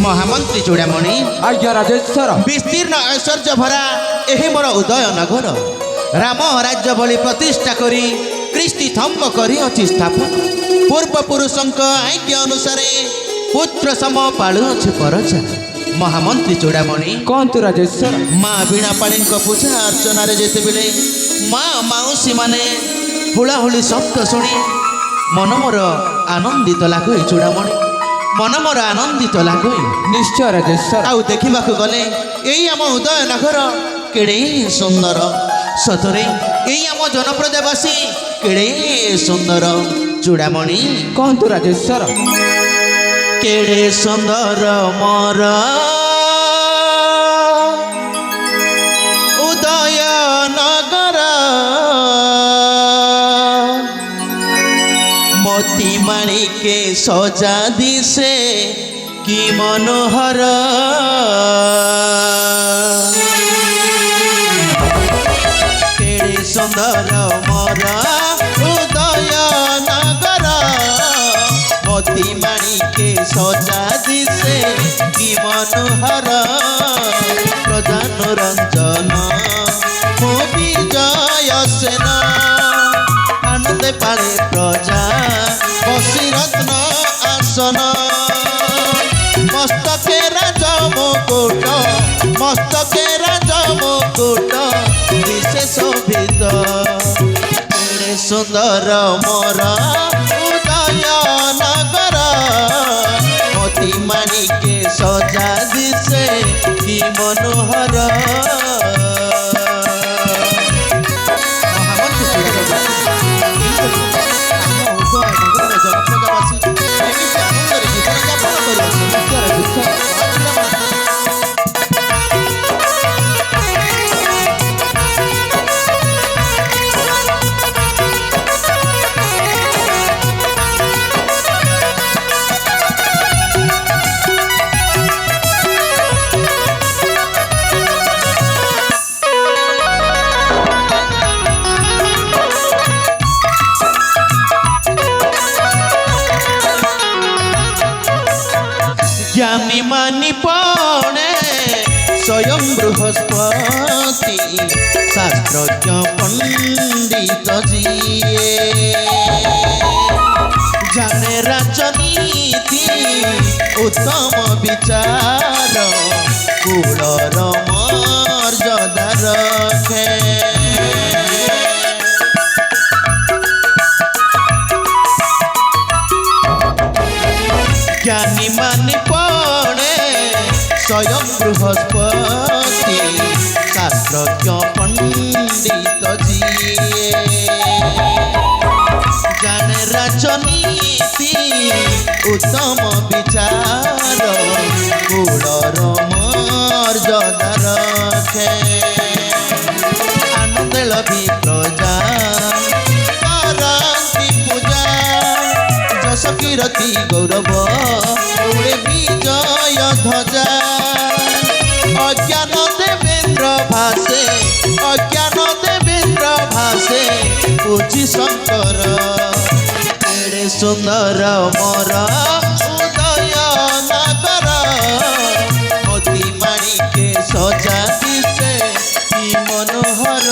महामंत्री चूड़ामणि आज्ञा राजेश्वर विस्तीर्ण ऐश्वर्य भरा एही मोर उदय नगर राम राज्य भली प्रतिष्ठा करी कृष्टि थम्ब करी अछि स्थापन पूर्व पुरुषंक आज्ञा अनुसार पुत्र सम पालु अछि परचा महामंत्री चूड़ामणि कौन तु राजेश्वर माँ बीणा पाणी पूजा अर्चन जेते बेले माँ माउसी माने हुलाहुली शब्द शुणी मन मोर आनंदित लागो चूड़ामणि मन मोर आनंदित लागो निश्चय राजेश्वर आउ देखा गले यही आम उदय नगर केड़े सुंदर सतरे यही आम जनप्रदेवासी केड़े सुंदर चूड़ामणि कौन तु राजेश्वर केड़े सुंदर मोर उदय नगर मोती माणिके सजा दिसे कि मनोहर केड़े सुंदर मोर उदय नगर मोती माणिके सजा दिसे कि मनोहर प्रजानुरंजन मो विजय सेन आनंद पाले प्रजा बसी रत्न आसन मस्तके राज मुकुट मस्तके राज मुकुट विशेष शोभित केड़े सुंदर मोर उदय नगर मोती माणिके सजा दिसे कि मनोहर ज्ञानी मानी पणे स्वयं बृहस्पति शास्त्रज्ञ पंडित जी जाने राजनीति उत्तम विचार कुलर मर्यादा रखे ज्ञानी मानी पड़े स्वयं बृहस्पति शास्त्रज्ञ पंडित जी जाने राजनीति उत्तम विचार कुलर मर्यादा रखे आनंद लभी प्रजा कीरति गौरव उड़े विजय ध्वजा अज्ञान देवेंद्र भाषे पूजी शंकर केड़े सुंदर मोर उदय नगर मोती माणिके सजा दिसे कि मनोहर